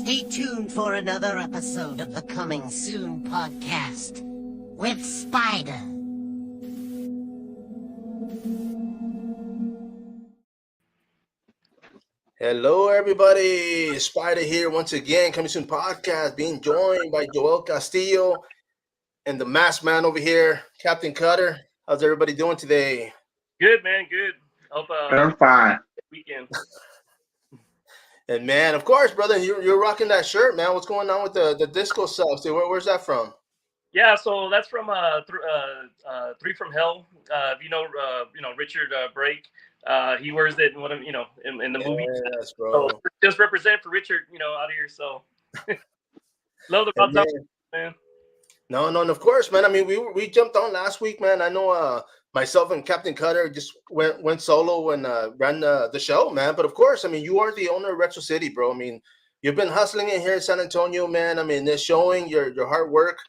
Stay tuned for another episode of the Coming Soon podcast with Spider. Hello, everybody. Spider here once again, Coming Soon podcast, being joined by Castillo and the masked man over here, Captain Cutter. How's everybody doing today? Good, man. Good. Hope I'm fine. Weekend. And man, of course, brother, you're rocking that shirt, man. What's going on with the disco stuff? So where's that from? Yeah, so that's from Three from Hell. You know Richard Brake. He wears it in one of in the movie. Yes, bro. So just represent for Richard, out here. So love the top, man. No, of course, man. I mean, we jumped on last week, man. I know myself and Captain Cutter just went solo and ran the show, man. But of course, I mean, you are the owner of Retro City, bro. I mean, you've been hustling in here in San Antonio, man. I mean, they're showing your hard work,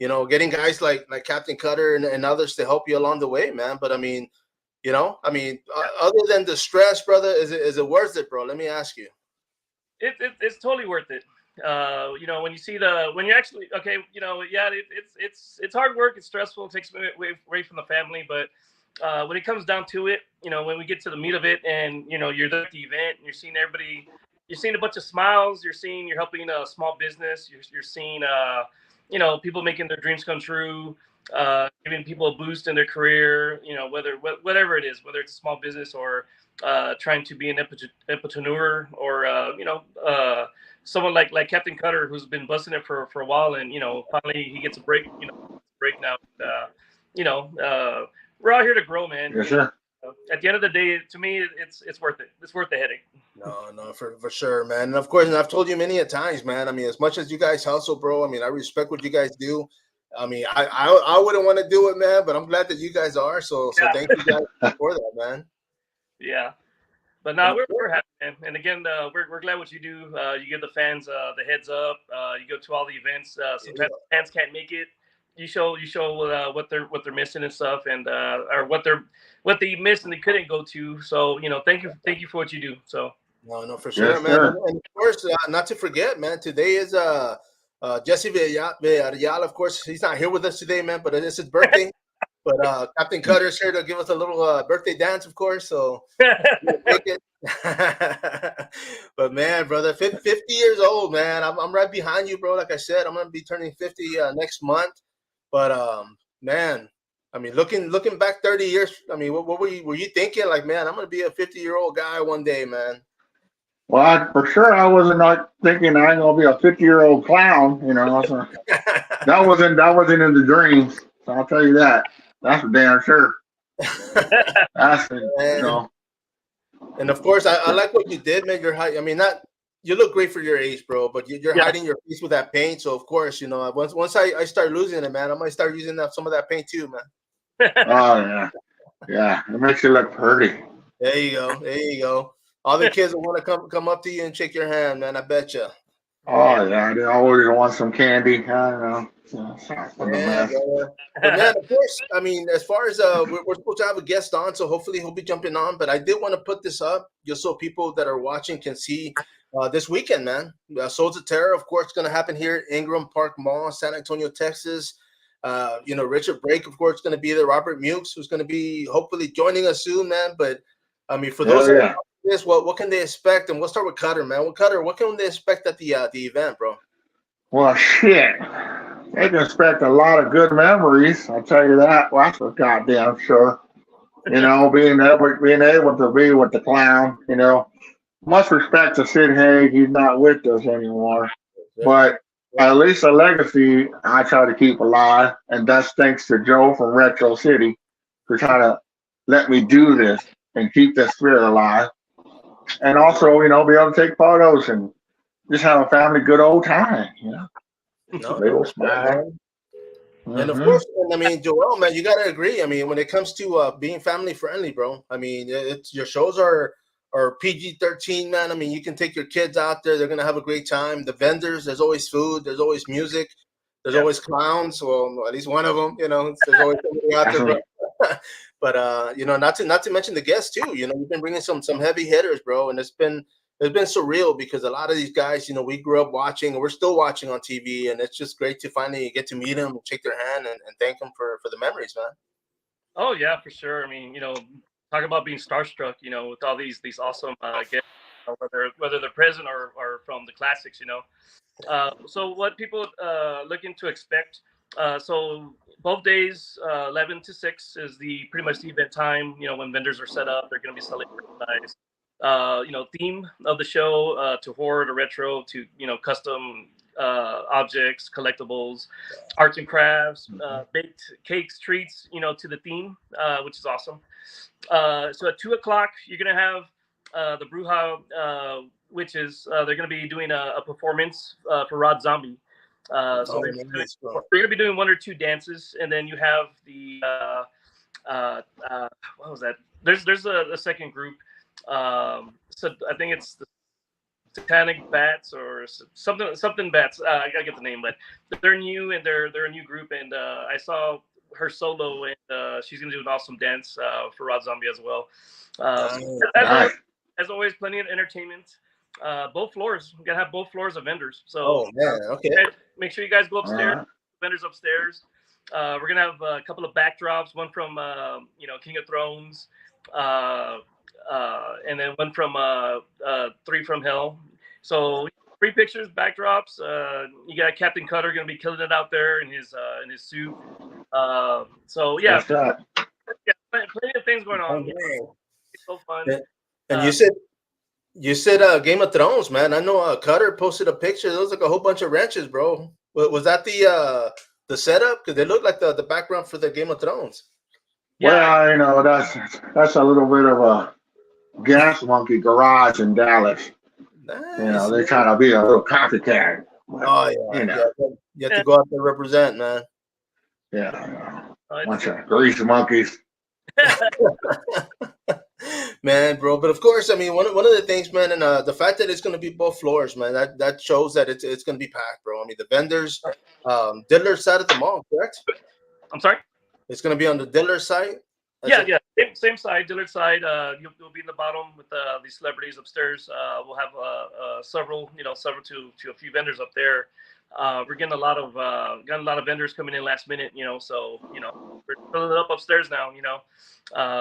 getting guys like Captain Cutter and others to help you along the way, man. But I mean, other than the stress, brother, is it worth it, bro? Let me ask you. It's totally worth it. When you see when you actually it's hard work, it's stressful, it takes away from the family, but when it comes down to it, when we get to the meat of it, and you're there at the event and you're seeing everybody, you're seeing a bunch of smiles, you're helping a small business, you're seeing people making their dreams come true, giving people a boost in their career, whatever it is, whether it's a small business or trying to be an entrepreneur, or someone like Captain Cutter, who's been busting it for a while, and finally he gets a break. Now. We're out here to grow, man. Yes, sir. At the end of the day, to me, it's worth it. It's worth the headache. No, for sure, man. And of course, and I've told you many a times, man. I mean, as much as you guys hustle, bro. I mean, I respect what you guys do. I mean, I wouldn't want to do it, man, but I'm glad that you guys are. So thank you guys for that, man. Yeah. But no, we're happy, man. And again, we're glad what you do. You give the fans the heads up. You go to all the events. Sometimes fans can't make it. You show what they're missing and stuff, and or what they missed and they couldn't go to. So thank you for what you do. So no, for sure, yes, man. Sir. And of course, not to forget, man. Today is Jesse Villareal. Of course, he's not here with us today, man. But it is his birthday. But Captain Cutter is here to give us a little birthday dance, of course. So, take it. But man, brother, 50 years old, man. I'm right behind you, bro. Like I said, I'm gonna be turning 50 next month. But man, I mean, looking back 30 years, I mean, what were you thinking? Like, man, I'm gonna be a 50-year-old guy one day, man. Well, for sure, I wasn't not thinking I ain't gonna be a 50-year-old clown. So that wasn't in the dreams. So I'll tell you that. That's for damn sure. And of course, I like what you did, man. You look great for your age, bro. But you're hiding your face with that paint. So of course, once I start losing it, man, I might start using some of that paint too, man. Oh yeah. It makes you look pretty. There you go. All the kids will want to come up to you and shake your hand, man. I bet you. Oh yeah, they always want some candy. I don't know. But man, of course, I mean, as far as we're supposed to have a guest on, so hopefully he'll be jumping on. But I did want to put this up just so people that are watching can see this weekend, man. Souls of Terror, of course, going to happen here at Ingram Park Mall, San Antonio, Texas. Richard Brake, of course, going to be there. Robert Mukes, who's going to be hopefully joining us soon, man. But I mean, for those that this, what can they expect? And we'll start with Cutter, man. What can they expect at the event, bro? Well, shit. They can expect a lot of good memories. I'll tell you that. Well, that's for goddamn sure. Being able to be with the clown. Much respect to Sid Haig. He's not with us anymore. But at least a legacy I try to keep alive, and that's thanks to Joe from Retro City for trying to let me do this and keep that spirit alive. And also, be able to take photos and just have a family good old time. No, smile. And of course, I mean, Joel, man, you gotta agree. I mean, when it comes to being family friendly, bro, I mean, your shows are PG-13, man. I mean, you can take your kids out there; they're gonna have a great time. The vendors, there's always food, there's always music, there's always clowns. Well, at least one of them, there's always somebody out there. Bro. But not to mention the guests too. You've been bringing some heavy hitters, bro, and it's been it's been surreal because a lot of these guys, we grew up watching, and we're still watching on TV, and it's just great to finally get to meet them, and shake their hand, and thank them for the memories, man. Oh yeah, for sure. I mean, talk about being starstruck, with all these awesome guests, whether they're present or from the classics, So what people looking to expect? So both days, 11 to 6 is pretty much the event time. When vendors are set up, they're going to be selling merchandise. Theme of the show to horror to retro to custom objects, collectibles, arts and crafts, baked cakes, treats, to the theme, which is awesome. So at 2:00, you're gonna have the Bruja witches. They're gonna be doing a performance for Rod Zombie. So they're gonna be doing 1 or 2 dances, and then you have the what was that? There's a second group. So I think it's the Satanic Bats or something Bats. I gotta get the name, but they're new and they're a new group. And I saw her solo, and she's gonna do an awesome dance for Rod Zombie as well. As always, plenty of entertainment. Both floors. We're gonna have both floors of vendors. So okay. Make sure you guys go upstairs. Vendors upstairs. We're gonna have a couple of backdrops. One from King of Thrones. And then one from 3 from Hell. So 3 pictures, backdrops. You got Captain Cutter going to be killing it out there in his suit. So yeah, plenty of things going on. It's so fun. And you said Game of Thrones, man. I know Cutter posted a picture. There was like a whole bunch of wrenches, bro. Was that the setup? Because they look like the background for the Game of Thrones. Yeah, that's a little bit of a gas monkey garage in Dallas. Nice. They try to be a little copycat. Oh yeah, you have to go out there and represent, man. Yeah, bunch of grease monkeys. Man, bro. But of course, I mean, one of the things, man, and the fact that it's going to be both floors, man, that shows that it's going to be packed, bro. I mean, the vendors, Diddler side of the mall, correct? I'm sorry. It's going to be on the Diddler side. Yeah. Same side, Dillard side. You'll be in the bottom with the celebrities upstairs. We'll have several to a few vendors up there. We're getting a lot of vendors coming in last minute. So we're filling it up upstairs now.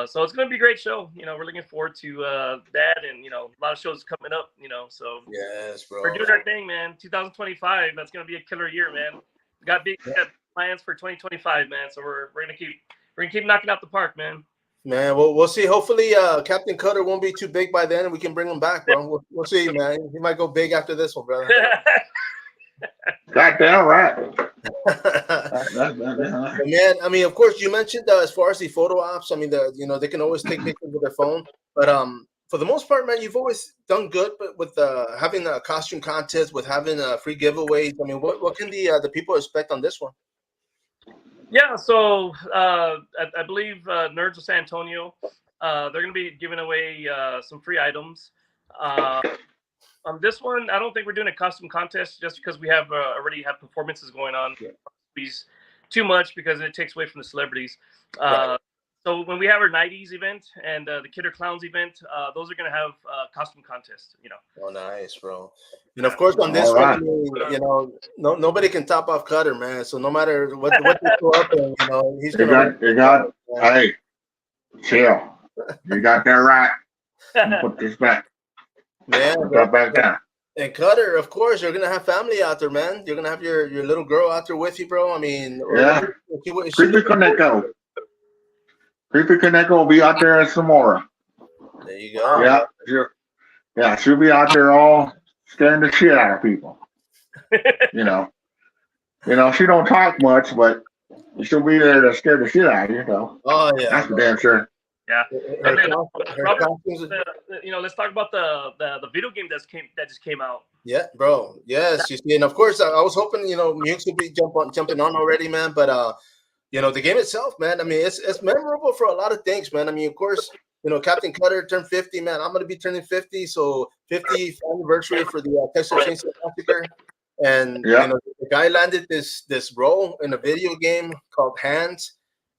So it's gonna be a great show. We're looking forward to that, and a lot of shows coming up. So yes, bro. We're doing our thing, man. 2025. That's gonna be a killer year, man. Got big plans for 2025, man. So we're gonna keep knocking out the park, man. Man, we'll see. Hopefully, Captain Cutter won't be too big by then, and we can bring him back, bro. We'll see, man. He might go big after this one, brother. Goddamn right. Man, I mean, of course, you mentioned as far as the photo ops. I mean, they can always take pictures with their phone, but for the most part, man, you've always done good. But with having a costume contest, with having free giveaways, I mean, what can the people expect on this one? Yeah, so I believe Nerds of San Antonio, they're going to be giving away some free items. On this one, I don't think we're doing a costume contest just because we have already have performances going on. Too much because it takes away from the celebrities. So when we have our 90s event and the Kidder Clowns event, those are going to have costume contests, Oh, nice, bro. And of course, on this one, nobody can top off Cutter, man. So no matter what they throw up in, he's going to. Hey, chill. You got that right. Put this back. Man, put that back down. And Cutter, of course, you're going to have family out there, man. You're going to have your little girl out there with you, bro. I mean, yeah. Creepy Koneko. Creepy Koneko will be out there in Samora. There you go. Yeah, she'll be out there all scaring the shit out of people. She don't talk much, but she'll be there to scare the shit out of you. Oh yeah, that's for damn sure. Yeah. And then, let's talk about the video game that just came out. Yeah, bro. Yes, you see, and of course, I was hoping Mukes would be jumping on already, man. But the game itself, man. I mean, it's memorable for a lot of things, man. I mean, of course, Captain Cutter turned 50, man. I'm gonna be turning 50, so 50th anniversary for the Texas Chainsaw Massacre. And the guy landed this role in a video game called Hands.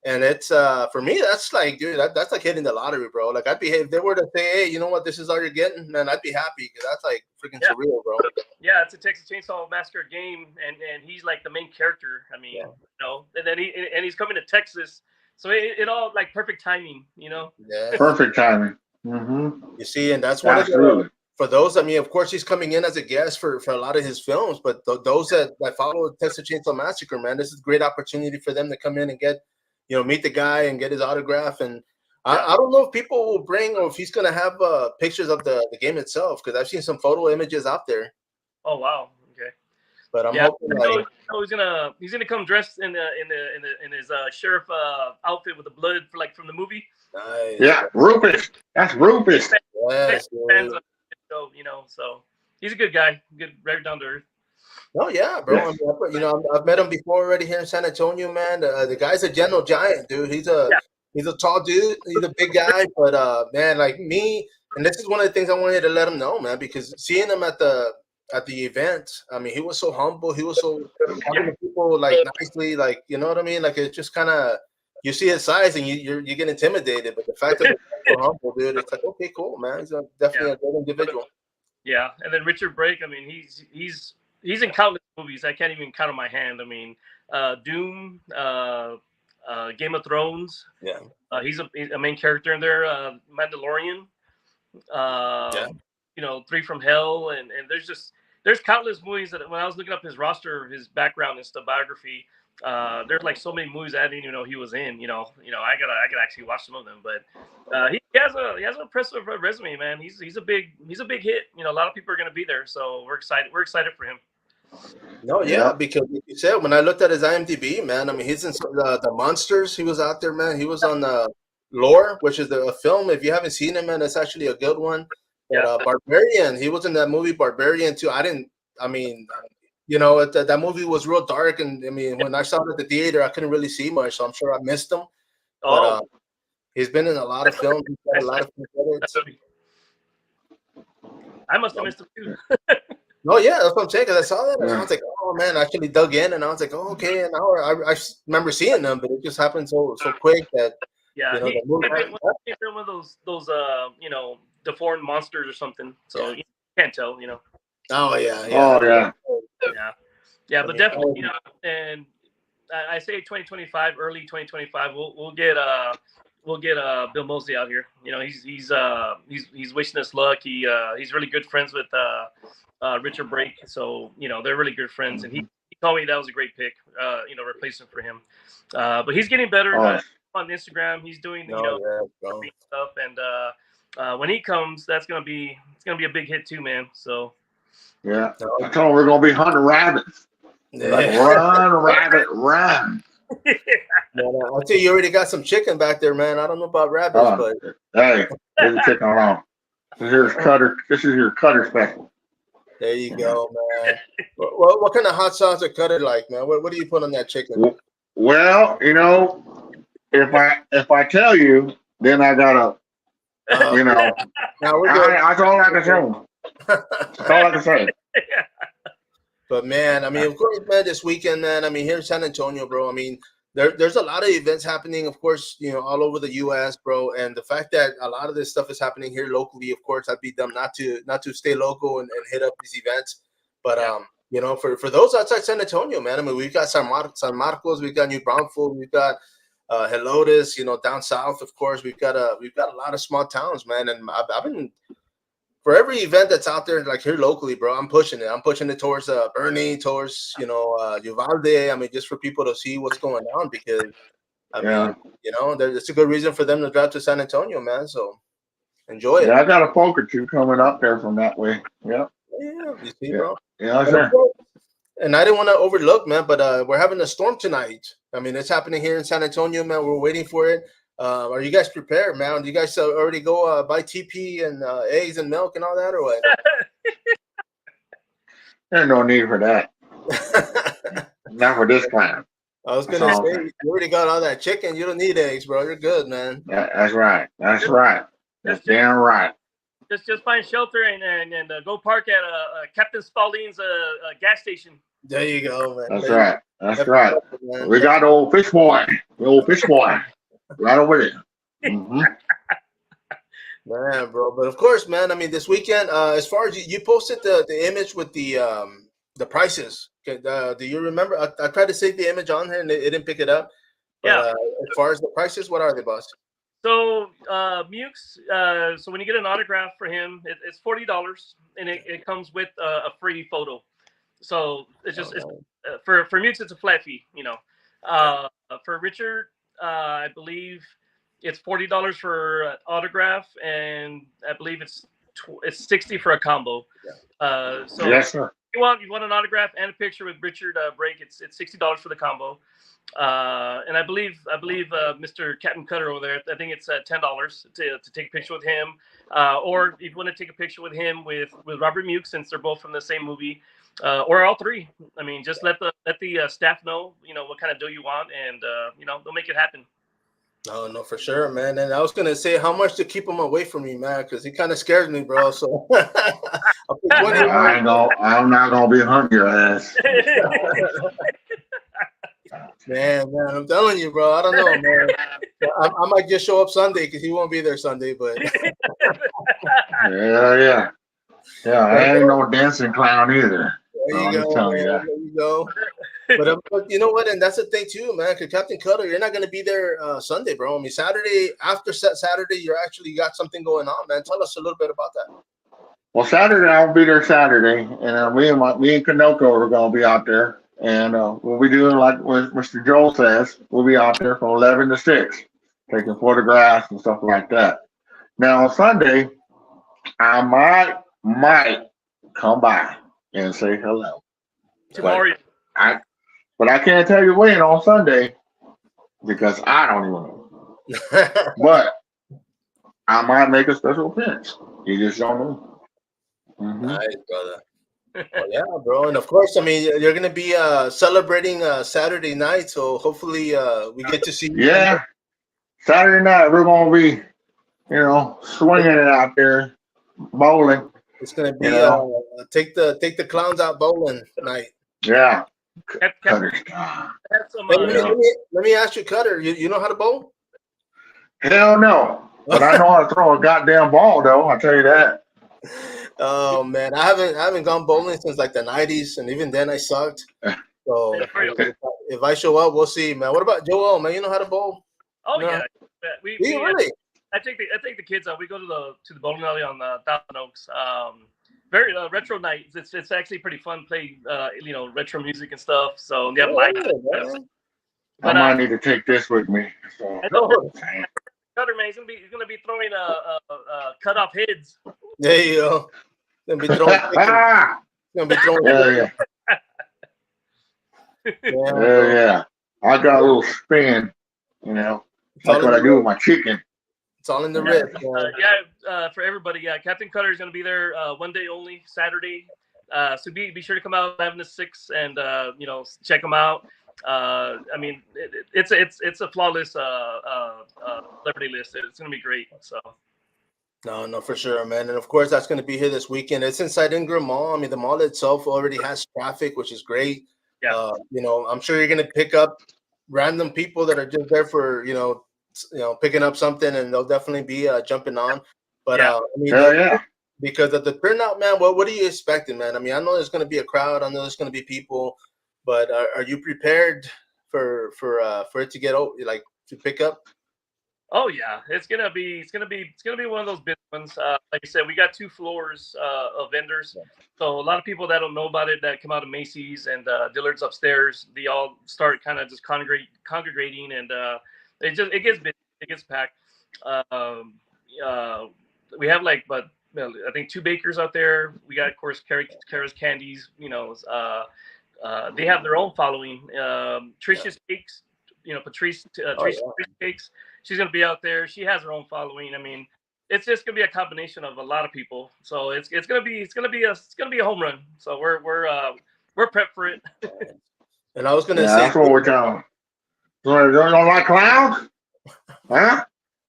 And it's for me, that's like, dude, that's like hitting the lottery, bro. Like I'd be if they were to say, hey, you know what, this is all you're getting, man, I'd be happy because that's like freaking surreal, bro. Yeah, it's a Texas Chainsaw Massacre game, and he's like the main character. I mean, you know, and then he's coming to Texas, so it all like perfect timing, you know. Yeah, Perfect timing. Mm-hmm. you see, and that's one of the for those. I mean, of course, he's coming in as a guest for a lot of his films, but those that follow Texas Chainsaw Massacre, man, this is a great opportunity for them to come in and get, you know, meet the guy and get his autograph. And I don't know if people will bring or if he's gonna have pictures of the game itself, because I've seen some photo images out there. Oh wow, okay. But I'm hoping like he's gonna come dressed in his sheriff outfit with the blood from the movie. Nice. Yeah, Rufus. That's Rufus. Yes, Fans of the show, you know, so he's a good guy, good, right down to earth. Oh yeah, bro. I mean, you know, I've met him before already here in San Antonio, man. The guy's a gentle giant, dude. He's a tall dude. He's a big guy, but man, like me, and this is one of the things I wanted to let him know, man, because seeing him at the event, I mean, he was so humble. He was so talking to people like nicely, like, you know what I mean? Like it's just kind of, you see his size and you get intimidated, but the fact that he's so humble, dude, it's like, okay, cool, man. He's definitely a good individual. Yeah, and then Richard Brake, I mean, he's in countless movies. I can't even count on my hand. I mean, Doom, Game of Thrones. Yeah. He's a main character in there. Mandalorian. You know, Three from Hell, and there's countless movies that when I was looking up his roster, his background and stuff, biography, there's like so many movies I didn't even know he was in. You know, I gotta actually watch some of them. But he has an impressive resume, man. He's a big hit. You know, a lot of people are gonna be there, so we're excited. We're excited for him. No, yeah, because like you said, when I looked at his IMDb, man, I mean, he's in the Monsters. He was out there, man. He was on Lore, which is a film. If you haven't seen it, man, it's actually a good one. But, Barbarian, he was in that movie Barbarian too. I mean, you know, that movie was real dark, and I mean, when I saw it at the theater, I couldn't really see much, so I'm sure I missed him. But he's been in a lot of films. He's got a lot of credits. I must have missed him too. No, yeah, that's what I'm saying. Because I saw that, and I was like, "Oh man!" I actually dug in, and I was like, "Oh, okay." And now I remember seeing them, but it just happened so quick that he one of those you know, the foreign monsters or something. So you can't tell, you know. Oh yeah. But definitely, you know, and I say 2025, early 2025, we'll get Bill Moseley out here. You know, he's wishing us luck. He's really good friends with Richard Brake, so you know they're really good friends, and he told me that was a great pick, you know, replacement for him. But he's getting better on Instagram. He's doing stuff, and when he comes, it's gonna be a big hit too, man. So yeah, I told him we're gonna be hunting rabbits. Like, run, rabbit, run. I'll tell you, you already got some chicken back there, man. I don't know about rabbits, but hey, there's a chicken along. Here's Cutter. This is your Cutter special. There you go, man. What kind of hot sauce are Cutter like, man? What do you put on that chicken? Well, you know, if I tell you, then I gotta, you know, that's all I can say. That's all I can say. But man, I mean, of course, man, this weekend, man. I mean, here in San Antonio, bro. I mean, there's a lot of events happening, of course, you know, all over the U.S., bro. And the fact that a lot of this stuff is happening here locally, of course, I'd be dumb not to stay local and hit up these events. But you know, for those outside San Antonio, man, I mean, we've got San Marcos, we've got New Braunfels, we've got Helotes, you know, down south, of course, we've got a lot of small towns, man. And I've been. For every event that's out there, like here locally, bro, I'm pushing it. I'm pushing it towards Bernie, towards, you know, Uvalde. I mean, just for people to see what's going on, because I mean, you know, it's a good reason for them to drive to San Antonio, man. So enjoy it. Yeah, I got a folk or two coming up there from that way. Yeah. Yeah, you see, bro. Yeah, sure. And I didn't want to overlook, man, but we're having a storm tonight. I mean, it's happening here in San Antonio, man. We're waiting for it. Are you guys prepared, man? Do you guys already go buy TP and eggs and milk and all that, or what? There's no need for that. Not for this time. I was gonna say, you already got all that chicken. You don't need eggs, bro. You're good, man. That's right. That's right. That's damn right. Just find shelter and go park at Captain Spaulding's gas station. There you go, man. That's There you right. go. That's right. Man. We got the old fish boy. The old fish boy. Right over there. Mm-hmm. Man, bro. But of course, man. I mean, this weekend, as far as you posted the image with the prices. Okay, do you remember? I tried to save the image on here and it didn't pick it up. But Yeah. as far as the prices, what are they, boss? So Mukes, so when you get an autograph for him, it's $40, and it comes with a free photo. So it's just for Mukes, it's a flat fee, you know. For Richard, I believe it's $40 for autograph, and I believe it's 60 for a combo. So Yes, sir. you want an autograph and a picture with Richard Brake, it's $60 for the combo. And I believe Mr. Captain Cutter over there, I think it's $10 to take a picture with him. Or if you want to take a picture with him with Robert Mukes, since they're both from the same movie, or all three. I mean, just let the staff know, you know, what kind of deal you want, and you know, they'll make it happen. No, for sure, man. And I was gonna say how much to keep him away from me, man, because he kind of scares me, bro. So I'll put 20 I'm not gonna be hunting your ass. Man, I'm telling you, bro. I don't know, man. I might just show up Sunday because he won't be there Sunday. But yeah. I ain't no dancing clown either. There you go. There you go. But you know what? And that's the thing too, man. Because Captain Cutter, you're not going to be there Sunday, bro. I mean, Saturday, after Saturday, you actually got something going on, man. Tell us a little bit about that. Well, Saturday I'll be there Saturday, and me and Kanoko are gonna be out there, and we'll be doing like what Mr. Joel says. We'll be out there from 11 to 6, taking photographs and stuff like that. Now on Sunday, I might come by and say hello. Tomorrow. But I can't tell you when on Sunday because I don't even know. But I might make a special appearance. You just don't know. Mm-hmm. Nice, brother. Well, yeah, bro. And of course, I mean, you're going to be celebrating Saturday night. So hopefully we get to see you. Yeah. Saturday night, we're going to be, swinging it out there, bowling. It's going to be take the clowns out bowling night. Yeah. Let me ask you, Cutter, you know how to bowl? Hell no. But I know how to throw a goddamn ball, though. I'll tell you that. Oh man, I haven't gone bowling since like the 90s, and even then I sucked. So if I show up, we'll see, man. What about Joel, man? You know how to bowl? Oh yeah, we really? I take the kids out. We go to the bowling alley on Thousand Oaks. Very retro night. It's actually pretty fun. Play retro music and stuff. So they have lights. I might need to take this with me. So. Cutter, man, he's gonna be throwing cut off heads. There you go. Gonna be throwing. Yeah. Yeah. I got a little spin. That's what I do with my chicken. It's all in the wrist. For everybody. Yeah, Captain Cutter is gonna be there one day only, Saturday. So be sure to come out 11 to 6 and check them out. I mean, it's a flawless celebrity list. It's gonna be great. So. No, for sure, man. And of course, that's going to be here this weekend. It's inside Ingram Mall. I mean, the mall itself already has traffic, which is great. Yeah. I'm sure you're going to pick up random people that are just there for, picking up something, and they'll definitely be jumping on. But because of the turnout, man, what are you expecting, man? I mean, I know there's going to be a crowd. I know there's going to be people, but are you prepared for it to get to pick up? Oh yeah, it's gonna be one of those big ones. Like I said, we got 2 floors of vendors, so a lot of people that don't know about it that come out of Macy's and Dillard's upstairs, they all start kind of just congregating, and it gets busy, it gets packed. We have I think 2 bakers out there. We got, of course, Kara's Candies. They have their own following. Tricia's Cakes. Patrice Cakes. She's gonna be out there. She has her own following. I mean, it's just gonna be a combination of a lot of people. So it's gonna be a home run. So we're prepped for it. And I was gonna say that's what we're doing. You don't like clowns? Huh?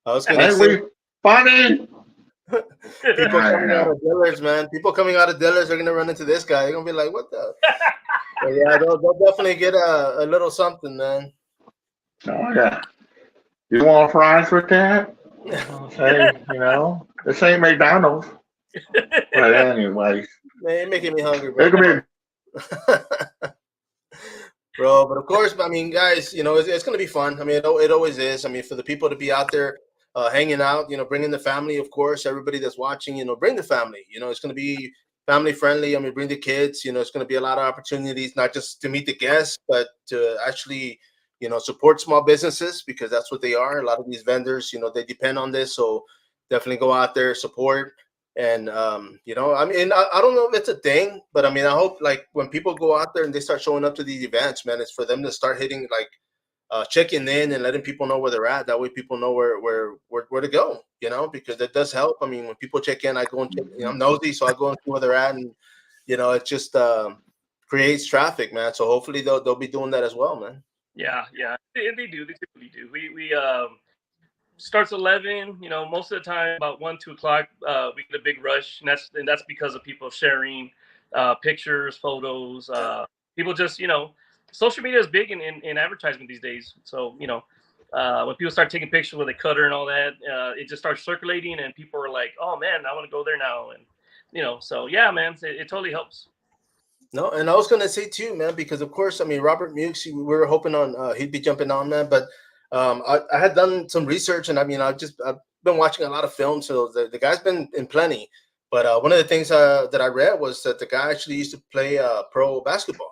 I was gonna say funny. People coming out of Dillard's, man. People coming out of Dillard's are gonna run into this guy. They're gonna be like, "What the?" Yeah, they'll definitely get a little something, man. Oh yeah. You want fries with that? Say, this ain't McDonald's. But anyways, Man, you're making me hungry, bro. it could Come be. on. Bro, but of course, I mean, guys, it's going to be fun. I mean, it always is. I mean, for the people to be out there hanging out, bringing the family, of course, everybody that's watching, bring the family. It's going to be family friendly. I mean, bring the kids. It's going to be a lot of opportunities, not just to meet the guests, but to actually, support small businesses because that's what they are. A lot of these vendors, they depend on this. So definitely go out there, support. And I mean, I don't know if it's a thing, but I mean, I hope like when people go out there and they start showing up to these events, man, it's for them to start hitting like checking in and letting people know where they're at. That way, people know where to go. Because that does help. I mean, when people check in, I go and check. I'm nosy, so I go and see where they're at, and it just creates traffic, man. So hopefully they'll be doing that as well, man. Yeah, they do. They typically do. We starts 11. Most of the time about 1-2 o'clock, we get a big rush, and that's because of people sharing pictures, photos. People just social media is big in advertisement these days. So when people start taking pictures with a cutter and all that, it just starts circulating, and people are like, "Oh man, I want to go there now." And so yeah, man, it totally helps. No, and I was gonna say too, man, because of course, I mean, Robert Mukes, we were hoping on he'd be jumping on, man, but I had done some research, and I mean, I've been watching a lot of films, so the guy's been in plenty. But one of the things that I read was that the guy actually used to play pro basketball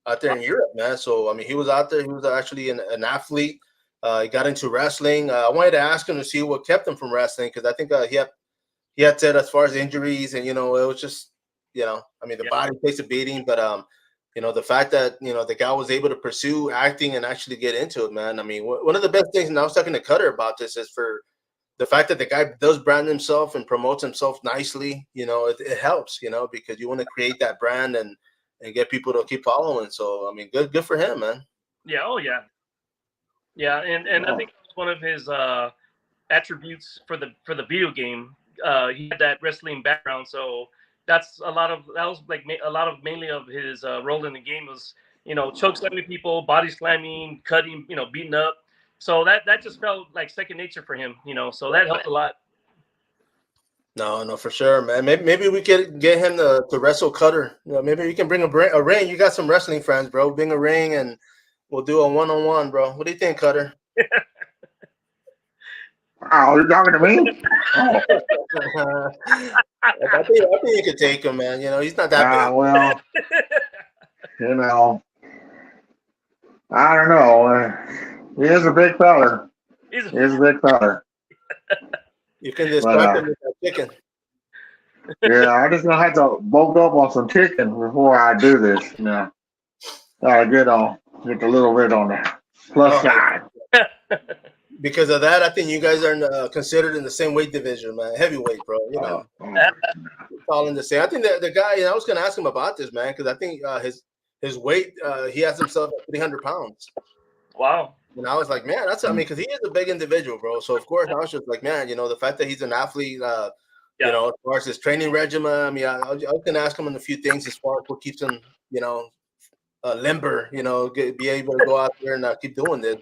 out there in Europe, man. So I mean, he was out there. He was actually an athlete. He got into wrestling. I wanted to ask him to see what kept him from wrestling because I think he had said as far as injuries and it was just I mean the body takes a beating, but the fact that the guy was able to pursue acting and actually get into it, man. I mean one of the best things, and I was talking to Cutter about this, is for the fact that the guy does brand himself and promotes himself nicely. It helps, because you want to create that brand and get people to keep following. So I mean good for him, man. Yeah. Oh yeah. And I think it's one of his attributes for the video game. He had that wrestling background, so that was like a lot of mainly of his role in the game was choke slamming people, body slamming, cutting, beating up. So that just felt like second nature for him, so that helped a lot. No, for sure, man. Maybe we could get him to wrestle Cutter. Maybe you can bring a ring. You got some wrestling friends, bro. Bring a ring and we'll do a one-on-one, bro. What do you think, Cutter? Oh, you're talking to me? I think you could take him, man. He's not that big. Well, I don't know. He is a big fella. He is a big fella. You can distract him with that chicken. Yeah, I just gonna have to bulk up on some chicken before I do this. Gotta get a little bit on the plus side. Because of that, I think you guys are considered in the same weight division, man. Heavyweight, bro. It's all in the same. I think the guy. I was gonna ask him about this, man, because I think his weight. He has himself at 300 pounds. Wow. And I was like, man, I mean, because he is a big individual, bro. So of course, I was just like, man, the fact that he's an athlete, as far as his training regimen. I mean, I was gonna ask him a few things as far as what keeps him, limber. Be able to go out there and keep doing this,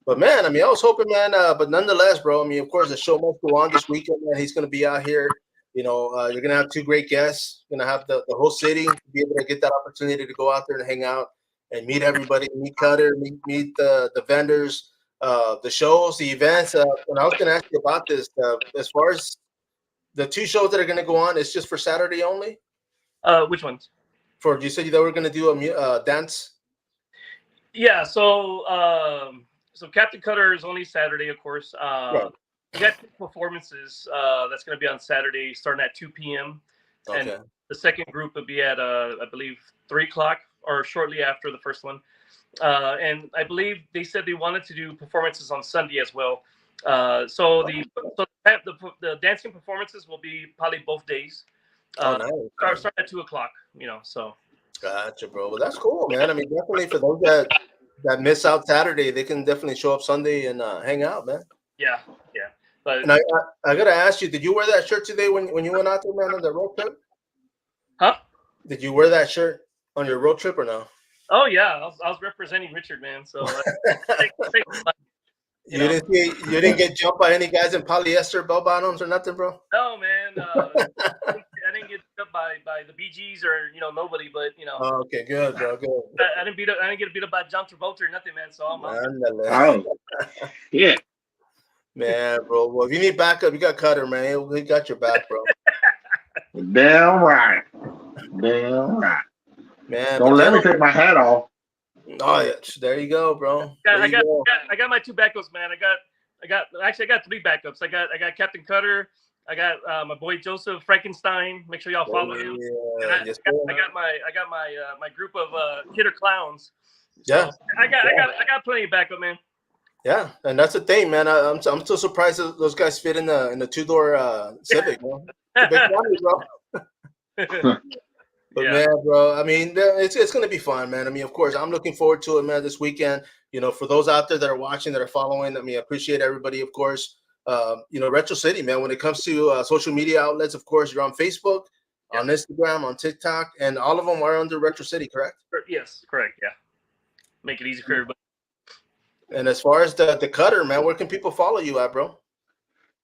But man, I mean, I was hoping, man. But nonetheless, bro. I mean, of course, the show must go on this weekend, man. He's gonna be out here. You're gonna have two great guests. You're gonna have the whole city to be able to get that opportunity to go out there and hang out and meet everybody, meet Cutter, meet the vendors, the shows, the events. And I was gonna ask you about this. As far as the two shows that are gonna go on, it's just for Saturday only. Which ones? You said that we're gonna do a dance. Yeah. So Captain Cutter is only Saturday, of course. Right. We got performances that's going to be on Saturday starting at 2 p.m. Okay. And the second group would be at, I believe, 3 o'clock or shortly after the first one. And I believe they said they wanted to do performances on Sunday as well. So the dancing performances will be probably both days. Nice. Start at 2 o'clock, so. Gotcha, bro. Well, that's cool, man. I mean, definitely for those that miss out Saturday, they can definitely show up Sunday and hang out, man. Yeah. But and I gotta ask you, did you wear that shirt today when you went out there, man, on the road trip? Huh? Did you wear that shirt? on your road trip or no? Oh yeah, I was representing Richard, man. So you didn't get jumped by any guys in polyester bell bottoms or nothing, bro? No, man. I didn't get beat up by the BGs or nobody, but Oh, okay, good, bro, good. I didn't get beat up by John Travolta or nothing, man. So I'm Oh, yeah. Man, bro. Well, if you need backup, you got Cutter, man. We got your back, bro. Damn right. Damn right. Man, Don't let me take my hat off. Oh yeah, there you go, bro. I got my 2 backups, man. I got 3 backups. I got Captain Cutter. I got my boy Joseph Frankenstein. Make sure y'all follow him. Yeah, I got my group of kidder clowns. So yeah, I got plenty of backup, man. Yeah, and that's the thing, man. I'm still surprised that those guys fit in the 2-door Civic, bro. It's a big family, bro. But man, bro, I mean, it's gonna be fun, man. I mean, of course, I'm looking forward to it, man. This weekend, for those out there that are watching, that are following, I mean, I appreciate everybody, of course. Retro City, man. When it comes to social media outlets, of course, you're on Facebook, on Instagram, on TikTok, and all of them are under Retro City, correct? Yes, correct. Yeah, make it easy for everybody. And as far as the Cutter, man, where can people follow you at, bro?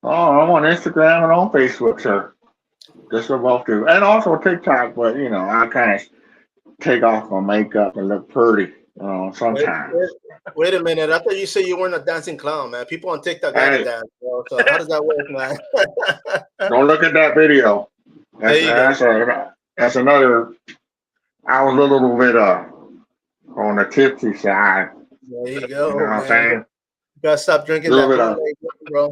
Oh, I'm on Instagram and on Facebook, sir. Just what both do. And also TikTok, but I kind of take off my makeup and look pretty, sometimes. Wait a minute. I thought you said you weren't a dancing clown, man. People on TikTok gotta dance, bro. So how does that work, man? Don't look at that video. That's another. I was a little bit on the tipsy side. There you go. You know what I'm saying? You gotta stop drinking that, bro.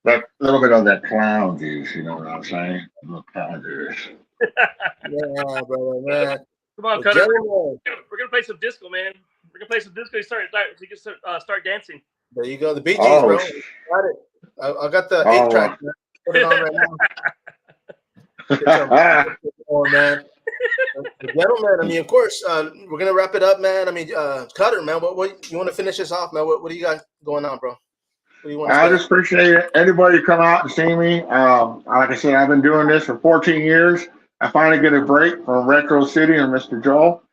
That little bit of that clown juice, you know what I'm saying? A little clown juice. Yeah, brother, man. Come on, Cutter. We're gonna play some disco, man. We're gonna play some disco. So you can start dancing. There you go. The Bee Gees, bro. Got it. I got the 8-track. Put it on right now. Oh man. Gentlemen, I mean, of course, we're gonna wrap it up, man. I mean, Cutter, man, what you want to finish this off, man? What do you got going on, bro? What do you want to I just appreciate anybody come out and see me. Like I said, I've been doing this for 14 years. I finally get a break from Retro City and Mr. Joel,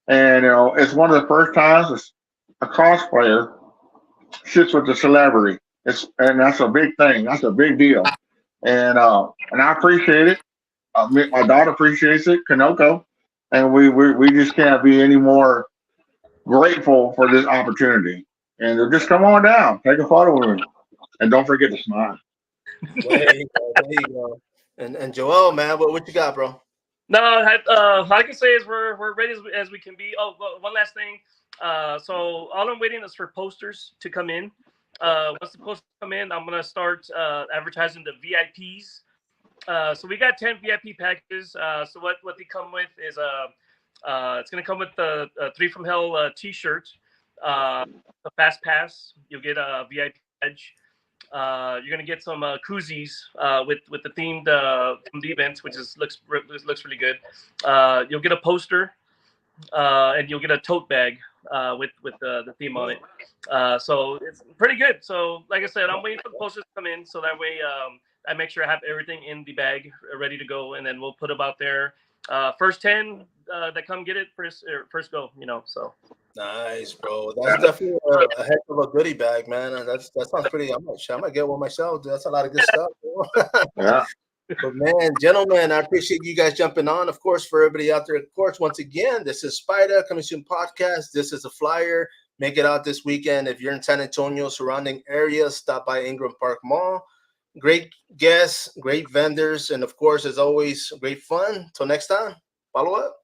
and it's one of the first times a cosplayer sits with a celebrity. And that's a big thing. That's a big deal, and I appreciate it. My daughter appreciates it, Kanoko, and we just can't be any more grateful for this opportunity. And just come on down, take a photo with me, and don't forget to smile. There you go. And Joel, man, what you got, bro? No, all I can say is we're ready as we can be. Oh, one last thing. So all I'm waiting is for posters to come in. Once the posters come in, I'm gonna start advertising the VIPs. So we got 10 VIP packages. So what they come with is it's gonna come with the 3 from Hell T-shirt, the Fast Pass. You'll get a VIP badge. You're gonna get some koozies with the themed from the event, which looks really good. You'll get a poster, and you'll get a tote bag with the theme on it. So it's pretty good. So like I said, I'm waiting for the posters to come in, so that way I make sure I have everything in the bag ready to go, and then we'll put them out there. First 10 that come get it first go. So. Nice, bro. That's definitely a heck of a goodie bag, man. And that sounds pretty. I might get one myself. That's a lot of good stuff, bro. Yeah. But man, gentlemen, I appreciate you guys jumping on. Of course, for everybody out there, of course, once again, this is Spider Coming Soon Podcast. This is a flyer. Make it out this weekend. If you're in San Antonio, surrounding areas, stop by Ingram Park Mall. Great guests, great vendors, and of course, as always, great fun. Till next time, follow up.